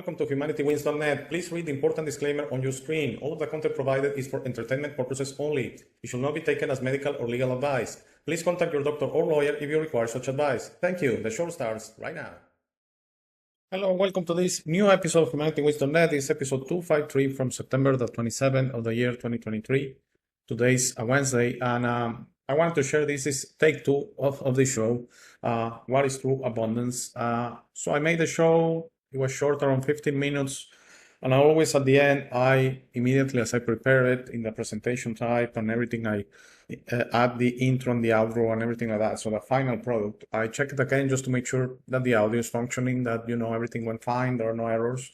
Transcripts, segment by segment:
Welcome to HumanityWins.net. Please read the important disclaimer on your screen. All of the content provided is for entertainment purposes only. It should not be taken as medical or legal advice. Please contact your doctor or lawyer if you require such advice. Thank you. The show starts right now. Hello, welcome to this new episode of HumanityWins.net. This is episode 253 from September the 27th of the year 2023. Today's a Wednesday, and I wanted to share this is take two of the show. What is true abundance? So I made the show. It was short, around 15 minutes. And always at the end, I immediately, as I prepare it in the presentation type and everything, I add the intro and the outro and everything like that. So the final product, I check it again just to make sure that the audio is functioning, that, everything went fine, there are no errors.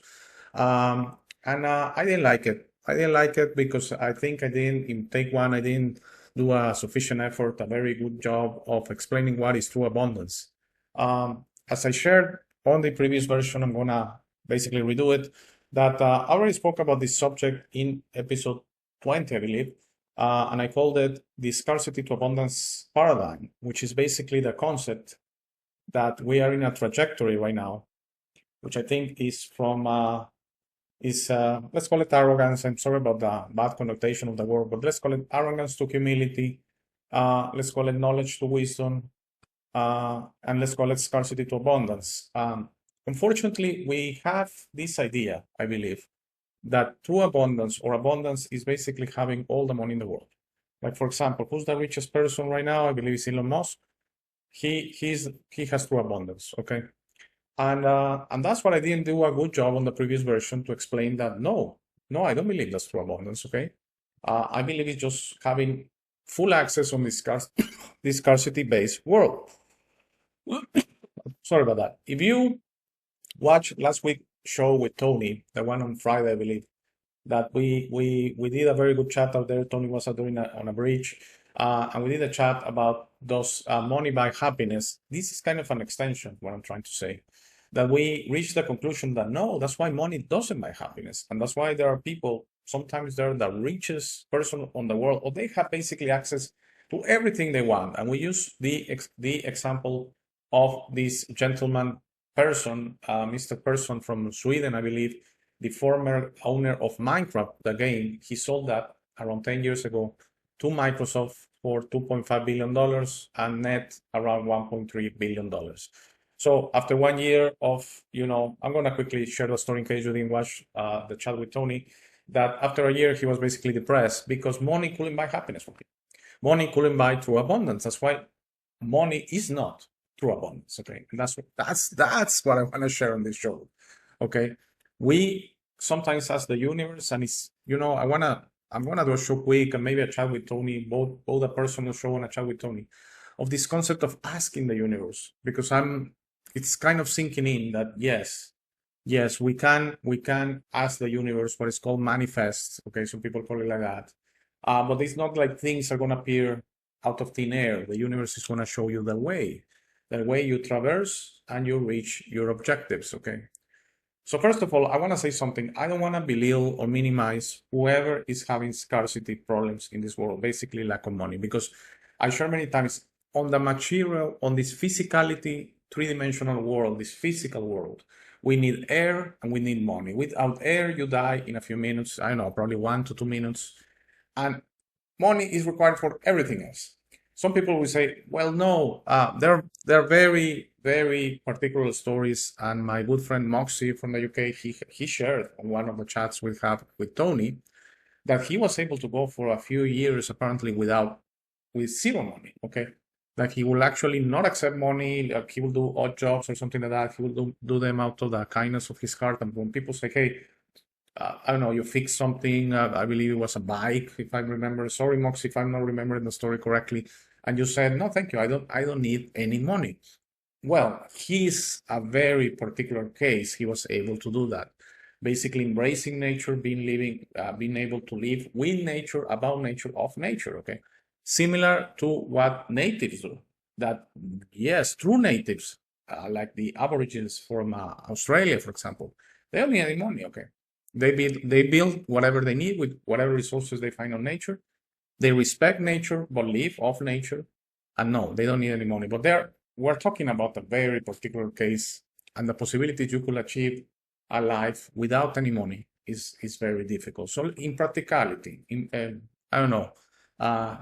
I didn't like it. I didn't like it because I think in take one, I didn't do a sufficient effort, a very good job of explaining what is true abundance. As I shared on the previous version, I'm gonna basically redo it, that I already spoke about this subject in episode 20, I believe, and I called it the scarcity to abundance paradigm, which is basically the concept that we are in a trajectory right now, which I think is from, let's call it arrogance. I'm sorry about the bad connotation of the word, but let's call it arrogance to humility. Let's call it knowledge to wisdom. And let's call it scarcity to abundance. Unfortunately, we have this idea, I believe, that true abundance or abundance is basically having all the money in the world. Like, for example, who's the richest person right now? I believe it's Elon Musk. He has true abundance, okay? And that's what I didn't do a good job on the previous version to explain that no, I don't believe that's true abundance, okay? I believe it's just having full access on this scarcity-based world. Sorry about that. If you watched last week's show with Tony, the one on Friday, I believe, that we did a very good chat out there. Tony was doing on a bridge, and we did a chat about those money buy happiness. This is kind of an extension of what I'm trying to say. That we reached the conclusion that no, that's why money doesn't buy happiness, and that's why there are people. Sometimes they're the richest person on the world, or they have basically access to everything they want. And we use the example of this gentleman person, Mr. Person from Sweden, I believe, the former owner of Minecraft, the game. He sold that around 10 years ago to Microsoft for $2.5 billion and net around $1.3 billion. So after 1 year of, I'm going to quickly share the story in case you didn't watch the chat with Tony, that after a year, he was basically depressed because money couldn't buy happiness for him. Money couldn't buy true abundance. That's why money is not true abundance, okay? And that's what I want to share on this show, okay? We sometimes ask the universe, and it's, I'm gonna do a show quick and maybe a chat with Tony, both a personal show and a chat with Tony, of this concept of asking the universe, because it's kind of sinking in that yes, we can ask the universe what is called manifest, okay? Some people call it like that. But it's not like things are going to appear out of thin air. The universe is going to show you the way you traverse and you reach your objectives, okay? So first of all, I want to say something. I don't want to belittle or minimize whoever is having scarcity problems in this world, basically lack of money, because I share many times on the material, on this physicality, three-dimensional world, this physical world, we need air and we need money. Without air, you die in a few minutes. I don't know, probably 1 to 2 minutes. And money is required for everything else. Some people will say, well, no, there are very, very particular stories. And my good friend Moxie from the UK, he shared on one of the chats we have with Tony that he was able to go for a few years apparently with zero money, okay? Like he will actually not accept money, like he will do odd jobs or something like that. He will do them out of the kindness of his heart. And when people say, hey, I don't know, you fixed something, I believe it was a bike, if I remember. Sorry, Mox, if I'm not remembering the story correctly. And you said, no, thank you, I don't need any money. Well, he's a very particular case. He was able to do that. Basically embracing nature, being able to live with nature, about nature, of nature, okay? Similar to what natives do. That, yes, true natives, like the Aborigines from Australia, for example, they don't need any money, okay? They build whatever they need with whatever resources they find on nature. They respect nature, but live off nature. And no, they don't need any money. But we're talking about a very particular case and the possibilities you could achieve a life without any money is very difficult. So in practicality, I don't know,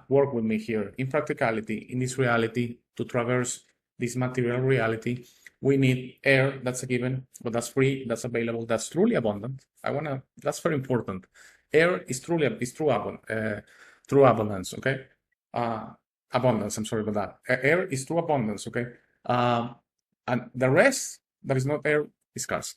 work with me here. In practicality, in this reality, to traverse this material reality, we need air. That's a given, but that's free, that's available, that's truly abundant. That's very important. Air is true abundance. Okay, abundance. I'm sorry about that. Air is true abundance. Okay, and the rest that is not air is scarce.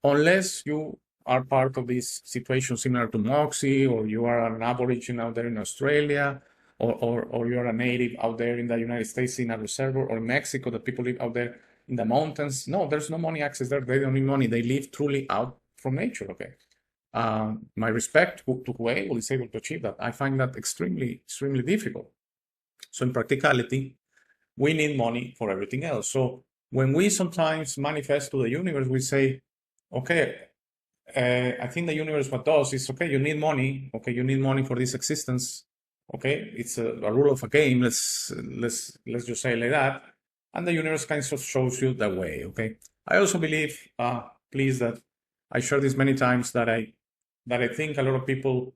Unless you are part of this situation similar to Moxie, or you are an aborigine out there in Australia, or you're a native out there in the United States in a reservoir, or Mexico, that people live out there in the mountains. No, there's no money access there. They don't need money. They live truly out from nature. Okay. My respect to whoever is able to achieve that. I find that extremely, extremely difficult. So in practicality, we need money for everything else. So when we sometimes manifest to the universe, we say, okay, I think the universe what does is, okay, you need money. Okay, you need money for this existence. Okay, it's a rule of a game. Let's just say it like that. And the universe kind of shows you the way. Okay. I also believe, please, that I share this many times, that I think a lot of people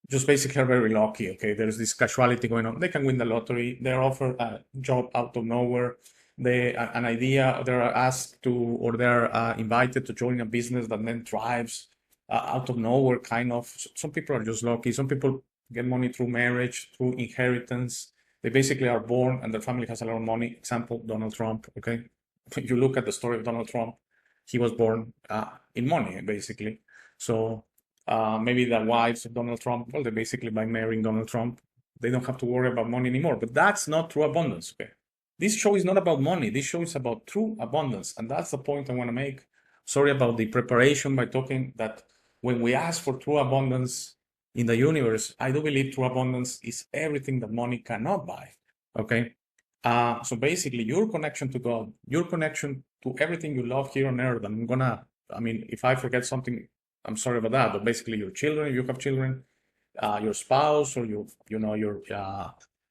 just basically are very lucky. Okay, there's this casualty going on. They can win the lottery. They're offered a job out of nowhere. An idea. They're asked to, or they're invited to join a business that then thrives out of nowhere. Kind of. Some people are just lucky. Some people get money through marriage, through inheritance. They basically are born and their family has a lot of money. Example, Donald Trump. Okay, if you look at the story of Donald Trump, he was born in money, basically. So maybe the wives of Donald Trump, well, they basically, by marrying Donald Trump, they don't have to worry about money anymore. But that's not true abundance. Okay, this show is not about money. This show is about true abundance, and that's the point I want to make. Sorry about the preparation by talking that when we ask for true abundance in the universe, I do believe true abundance is everything that money cannot buy. Okay. So basically, your connection to God, your connection to everything you love here on earth. If I forget something, I'm sorry about that. But basically, your children, you have children, your spouse, or your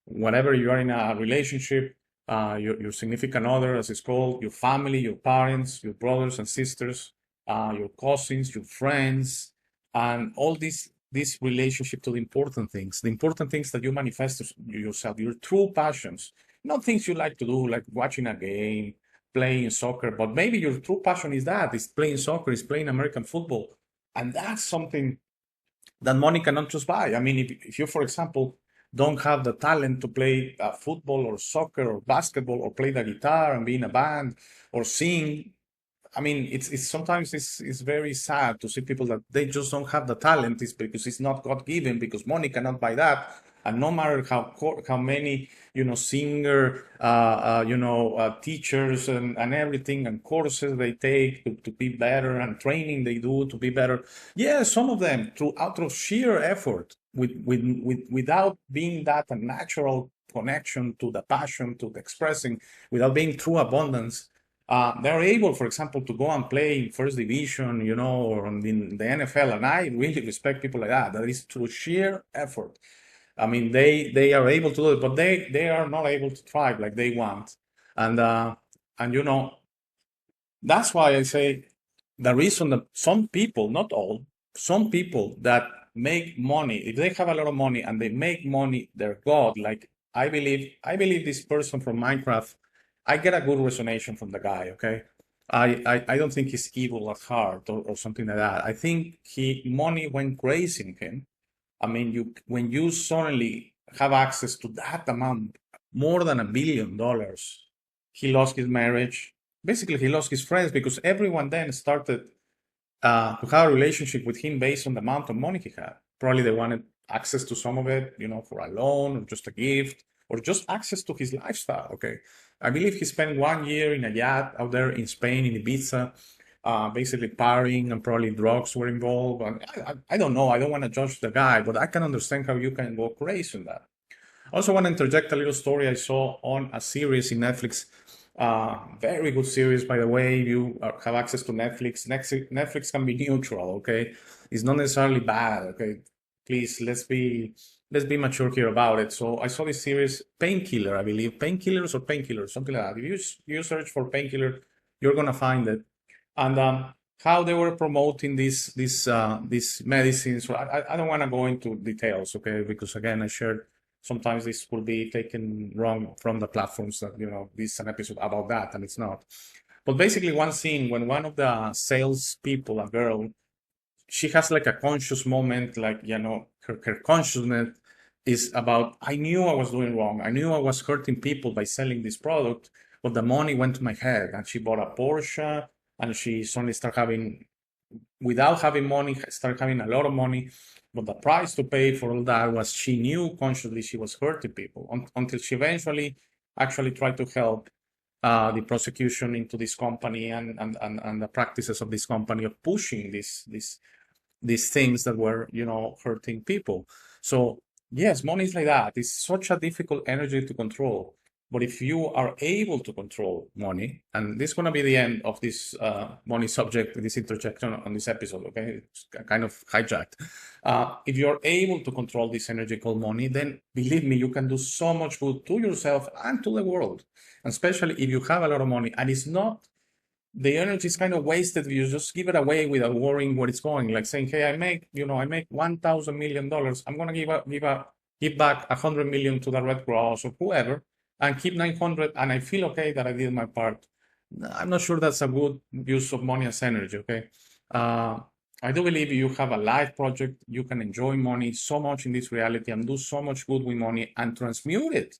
whatever you are in a relationship, your significant other, as it's called, your family, your parents, your brothers and sisters, your cousins, your friends, and all this relationship to the important things that you manifest yourself, your true passions, not things you like to do, like watching a game, playing soccer, but maybe your true passion is playing soccer, is playing American football. And that's something that money cannot just buy. I mean, if you, for example, don't have the talent to play football or soccer or basketball, or play the guitar and be in a band or sing, I mean, it's sometimes it's very sad to see people that they just don't have the talent. It's because it's not God given, because money cannot buy that. And no matter how many singer teachers and everything and courses they take to be better, and training they do to be better, yeah, some of them out of sheer effort, without being that a natural connection to the passion, to the expressing, without being true abundance. They're able, for example, to go and play in first division, or in the NFL. And I really respect people like that. That is through sheer effort. I mean, they are able to do it, but they are not able to thrive like they want. And that's why I say the reason that some people, not all, some people that make money, if they have a lot of money and they make money their God, like I believe this person from Minecraft, I get a good resonation from the guy. Okay, I don't think he's evil at heart or something like that. I think money went crazy in him. I mean, when you suddenly have access to that amount, more than $1 billion, he lost his marriage. Basically, he lost his friends, because everyone then started to have a relationship with him based on the amount of money he had. Probably they wanted access to some of it, for a loan or just a gift, or just access to his lifestyle. Okay, I believe he spent 1 year in a yacht out there in Spain, in Ibiza, basically partying, and probably drugs were involved. I don't know. I don't want to judge the guy, but I can understand how you can go crazy on that. I also want to interject a little story I saw on a series in Netflix. Very good series, by the way. You have access to Netflix. Netflix can be neutral, okay? It's not necessarily bad, okay? Please, let's be mature here about it. So I saw this series, Painkiller, I believe. Painkillers or Painkillers, something like that. If you search for Painkiller, you're gonna find it. And how they were promoting these medicines. So I don't want to go into details, okay? Because again, I shared sometimes this will be taken wrong from the platforms that, this is an episode about that, and it's not. But basically, one scene when one of the salespeople, a girl, she has like a conscious moment, like, her consciousness is about, I knew I was doing wrong. I knew I was hurting people by selling this product, but the money went to my head, and she bought a Porsche, and she suddenly started having, without having money, started having a lot of money. But the price to pay for all that was she knew consciously she was hurting people until she eventually actually tried to help the prosecution into this company and the practices of this company of pushing these things that were, hurting people. So yes, money is like that. It's such a difficult energy to control. But if you are able to control money, and this is going to be the end of this money subject, this interjection on this episode, okay? It's kind of hijacked. If you're able to control this energy called money, then believe me, you can do so much good to yourself and to the world. And especially if you have a lot of money, and it's not, the energy is kind of wasted if you just give it away without worrying where it's going. Like saying, hey, I make $1,000 million. I'm gonna give back 100 million to the Red Cross or whoever, and keep 900, and I feel okay that I did my part. I'm not sure that's a good use of money as energy. Okay, I do believe you have a life project. You can enjoy money so much in this reality and do so much good with money and transmute it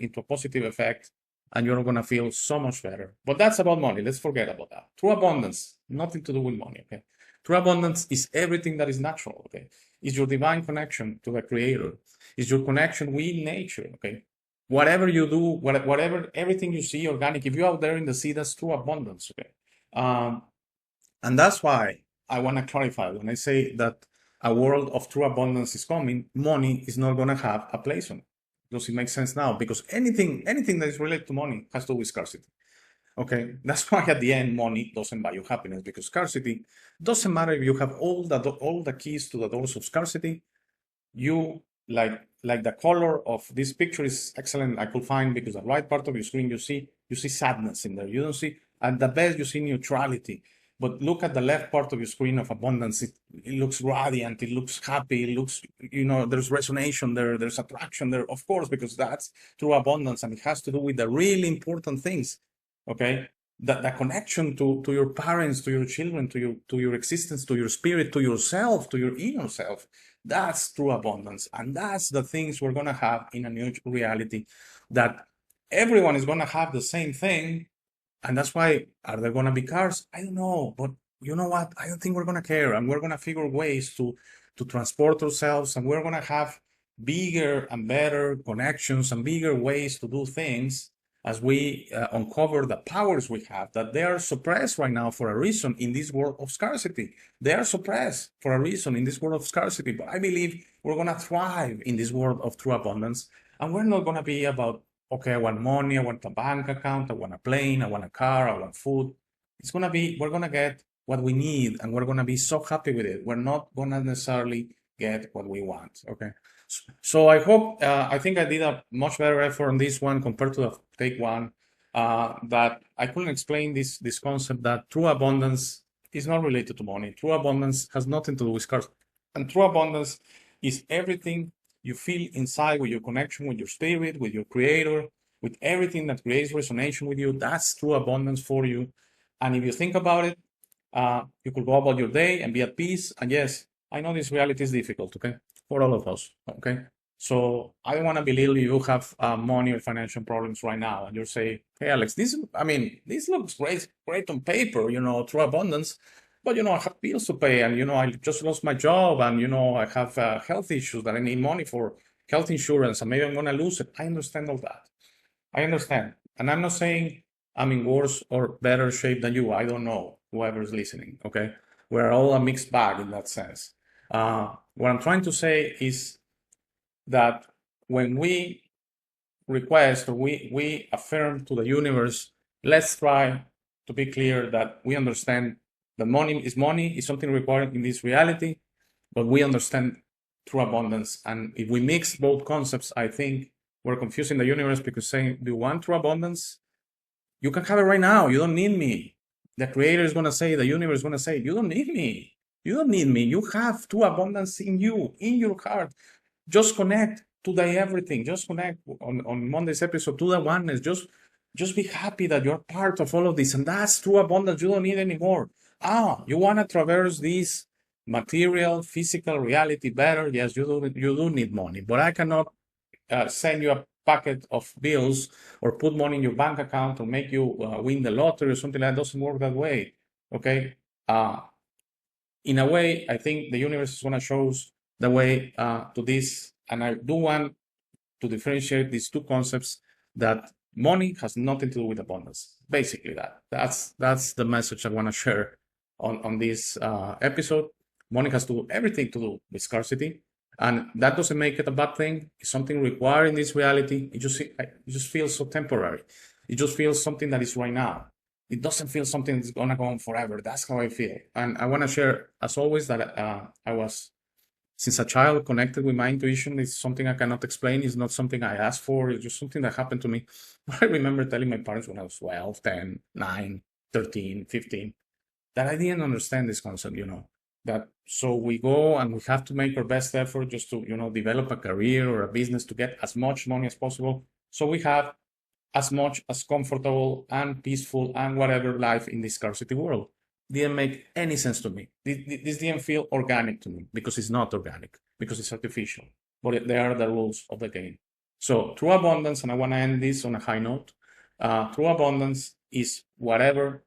into a positive effect, and you're going to feel so much better. But that's about money. Let's forget about that. True abundance, nothing to do with money, okay? True abundance is everything that is natural, okay? It's your divine connection to the creator. It's your connection with nature, okay? Whatever you do, whatever, everything you see organic, if you're out there in the sea, that's true abundance, okay? And that's why I want to clarify when I say that a world of true abundance is coming, money is not going to have a place on it. Does it make sense now? Because anything that is related to money has to do with scarcity. Okay, that's why at the end, money doesn't buy you happiness, because scarcity doesn't matter if you have all the keys to the doors of scarcity. You like the color of this picture is excellent. I could find, because the right part of your screen you see sadness in there. You don't see, at the best you see neutrality. But look at the left part of your screen of abundance. It looks radiant. It looks happy. It looks, there's resonation there. There's attraction there, of course, because that's true abundance, and it has to do with the really important things. Okay, the connection to your parents, to your children, to your existence, to your spirit, to yourself, to your inner self. That's true abundance, and that's the things we're gonna have in a new reality. That everyone is gonna have the same thing. And that's why, are there going to be cars? I don't know. But you know what? I don't think we're going to care. And we're going to figure ways to transport ourselves. And we're going to have bigger and better connections and bigger ways to do things as we uncover the powers we have, that they are suppressed right now for a reason in this world of scarcity. They are suppressed for a reason in this world of scarcity. But I believe we're going to thrive in this world of true abundance. And we're not going to be about, okay, I want money, I want a bank account, I want a plane, I want a car, I want food. It's going to be, we're going to get what we need, and we're going to be so happy with it. We're not going to necessarily get what we want, okay? So I hope, I think I did a much better effort on this one compared to the take one, that I couldn't explain this concept that true abundance is not related to money. True abundance has nothing to do with scarcity. And true abundance is everything you feel inside, with your connection with your spirit, with your creator, with everything that creates resonation with you. That's true abundance for you. And if you think about it, you could go about your day and be at peace. And yes, I know this reality is difficult, okay, for all of us, okay? So I don't want to belittle you have money or financial problems right now, and you say, hey, Alex, this looks great on paper, true abundance. But, I have bills to pay, and, I just lost my job, and, I have health issues that I need money for, health insurance, and maybe I'm going to lose it. I understand all that. I understand. And I'm not saying I'm in worse or better shape than you. I don't know, whoever's listening, okay? We're all a mixed bag in that sense. What I'm trying to say is that when we request, or we affirm to the universe, let's try to be clear that we understand that money is something required in this reality, but we understand true abundance. And if we mix both concepts, I think we're confusing the universe, because saying, do you want true abundance? You can have it right now. You don't need me. The creator is going to say, the universe is going to say, you don't need me. You don't need me. You have true abundance in you, in your heart. Just connect to the everything. Just connect on Monday's episode to the oneness. Just be happy that you're part of all of this. And that's true abundance. You don't need anymore. You want to traverse this material, physical reality better? Yes, you do need money. But I cannot send you a packet of bills or put money in your bank account or make you win the lottery or something like that. It doesn't work that way. Okay. In a way, I think the universe is going to show us the way to this. And I do want to differentiate these two concepts, that money has nothing to do with abundance. Basically, that's the message I want to share on this episode. Money has to do everything to do with scarcity. And that doesn't make it a bad thing. It's something required in this reality. It just feels so temporary. It just feels something that is right now. It doesn't feel something that's going to go on forever. That's how I feel. And I want to share, as always, that I was, since a child, connected with my intuition. It's something I cannot explain. It's not something I asked for. It's just something that happened to me. I remember telling my parents when I was 12, 10, 9, 13, 15, that I didn't understand this concept, that so we go and we have to make our best effort just to, develop a career or a business to get as much money as possible. So we have as much as comfortable and peaceful and whatever life in this scarcity world. Didn't make any sense to me. This didn't feel organic to me, because it's not organic, because it's artificial. But they are the rules of the game. So true abundance, and I want to end this on a high note. True abundance is whatever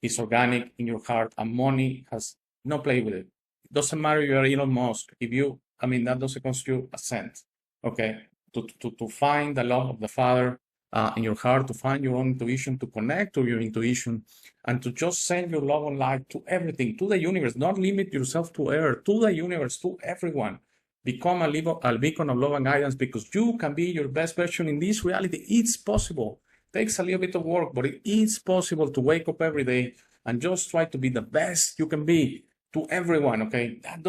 is organic in your heart, and money has no play with it. It doesn't matter if you're Elon Musk. That doesn't cost you a cent. Okay, to find the love of the Father in your heart, to find your own intuition, to connect to your intuition, and to just send your love and light to everything, to the universe. Don't limit yourself to Earth, to the universe, to everyone. Become a beacon of love and guidance, because you can be your best version in this reality. It's possible. It takes a little bit of work, but it is possible to wake up every day and just try to be the best you can be to everyone. Okay, that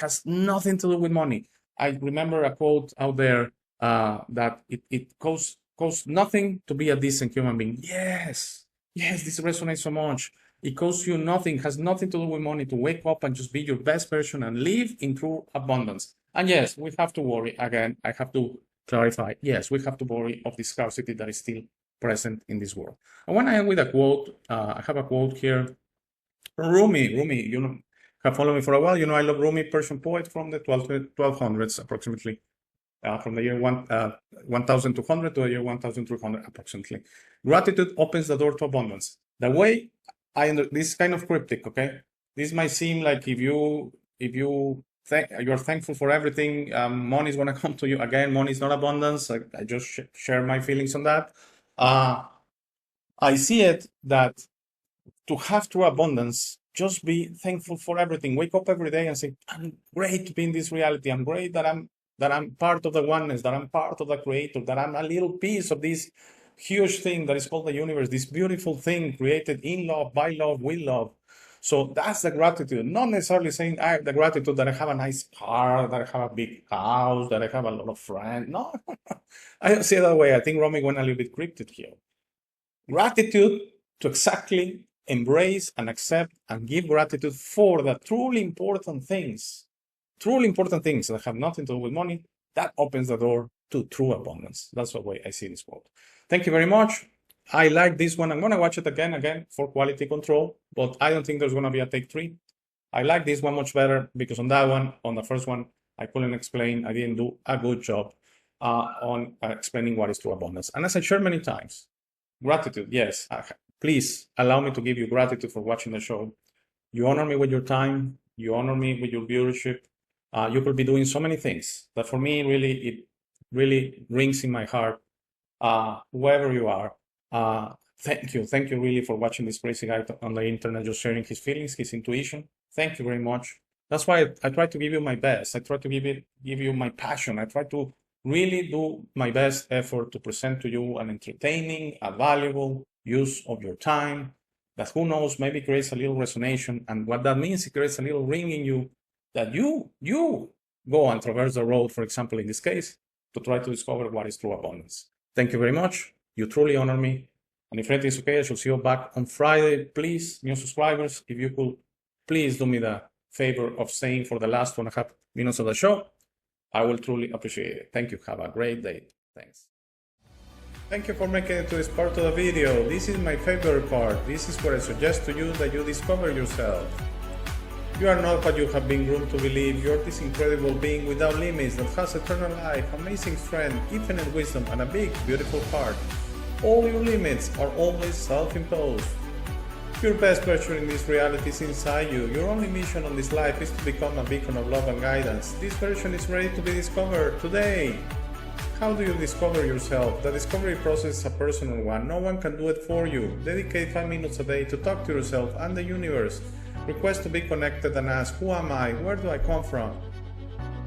has nothing to do with money. I remember a quote out there that it costs nothing to be a decent human being. Yes, this resonates so much. It costs you nothing, has nothing to do with money, to wake up and just be your best version and live in true abundance. And yes, we have to worry. Again, I have to clarify. Yes, we have to worry of the scarcity that is still present in this world. I want to end with a quote. I have a quote here from Rumi. Rumi, have followed me for a while. I love Rumi, Persian poet from the 1200s approximately. From the year 1200 to the year 1300 approximately. Gratitude opens the door to abundance. The way this is kind of cryptic, okay? This might seem like if you're thankful for everything, money is going to come to you. Again, money is not abundance. I just share my feelings on that. I see it that to have true abundance, just be thankful for everything. Wake up every day and say, I'm great to be in this reality. I'm great that I'm part of the oneness, that I'm part of the creator, that I'm a little piece of this huge thing that is called the universe, this beautiful thing created in love, by love, with love. So that's the gratitude, not necessarily saying the gratitude that I have a nice car, that I have a big house, that I have a lot of friends. No, I don't see it that way. I think Romy went a little bit cryptic here. Gratitude to exactly embrace and accept and give gratitude for the truly important things that have nothing to do with money. That opens the door to true abundance. That's the way I see this quote. Thank you very much. I like this one. I'm going to watch it again for quality control, but I don't think there's going to be a take 3. I like this one much better because on the first one, I couldn't explain. I didn't do a good job on explaining what is true abundance. And as I shared many times, gratitude, yes. Please allow me to give you gratitude for watching the show. You honor me with your time. You honor me with your viewership. You could be doing so many things that for me, it really rings in my heart. Whoever you are, thank you really for watching this crazy guy on the internet, just sharing his feelings, his intuition. Thank you very much. That's why I try to give you my best. I try to give you my passion. I try to really do my best effort to present to you an entertaining, a valuable use of your time that, who knows, maybe creates a little resonation. And what that means, it creates a little ring in you that you go and traverse the road, for example, in this case, to try to discover what is true abundance. Thank you very much. You truly honor me. And if everything is okay, I shall see you back on Friday. Please, new subscribers, if you could please do me the favor of staying for the last 1.5 minutes of the show, I will truly appreciate it. Thank you. Have a great day. Thanks. Thank you for making it to this part of the video. This is my favorite part. This is where I suggest to you that you discover yourself. You are not what you have been groomed to believe. You are this incredible being without limits that has eternal life, amazing strength, infinite wisdom, and a big, beautiful heart. All your limits are always self-imposed. Your best version in this reality is inside you. Your only mission on this life is to become a beacon of love and guidance. This version is ready to be discovered today. How do you discover yourself? The discovery process is a personal one. No one can do it for you. Dedicate 5 minutes a day to talk to yourself and the universe. Request to be connected and ask, who am I? Where do I come from?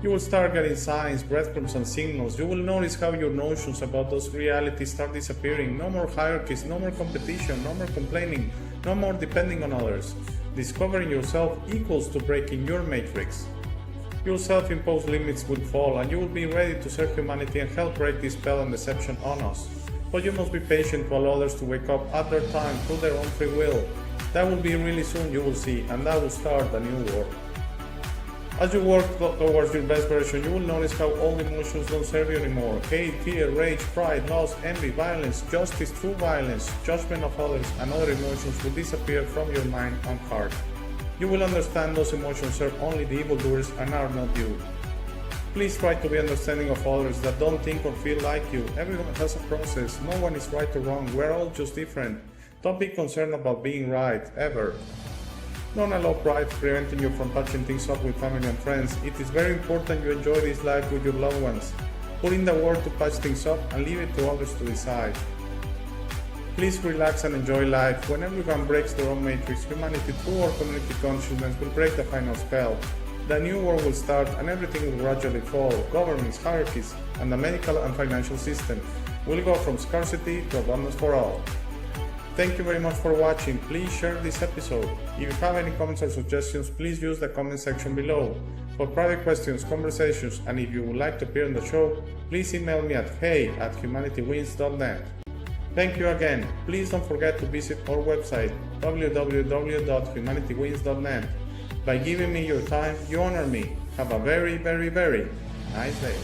You will start getting signs, breadcrumbs, and signals. You will notice how your notions about those realities start disappearing. No more hierarchies, no more competition, no more complaining, no more depending on others. Discovering yourself equals to breaking your matrix. Your self-imposed limits will fall, and you will be ready to serve humanity and help break this spell and deception on us. But you must be patient to allow others to wake up at their time through their own free will. That will be really soon, you will see, and that will start a new world. As you work towards your best version, you will notice how all emotions don't serve you anymore. Hate, fear, rage, pride, loss, envy, violence, justice, true violence, judgment of others, and other emotions will disappear from your mind and heart. You will understand those emotions serve only the evildoers and are not you. Please try to be understanding of others that don't think or feel like you. Everyone has a process. No one is right or wrong. We're all just different. Don't be concerned about being right, ever. Don't allow pride preventing you from patching things up with family and friends. It is very important you enjoy this life with your loved ones. Put in the work to patch things up and leave it to others to decide. Please relax and enjoy life. When everyone breaks their own matrix, humanity through our community consciousness will break the final spell. The new world will start and everything will gradually fall. Governments, hierarchies, and the medical and financial system will go from scarcity to abundance for all. Thank you very much for watching. Please share this episode. If you have any comments or suggestions, please use the comment section below. For private questions, conversations, and if you would like to appear on the show, please email me at hey@humanitywins.net. Thank you again. Please don't forget to visit our website www.humanitywins.net. By giving me your time, you honor me. Have a very, very, very nice day.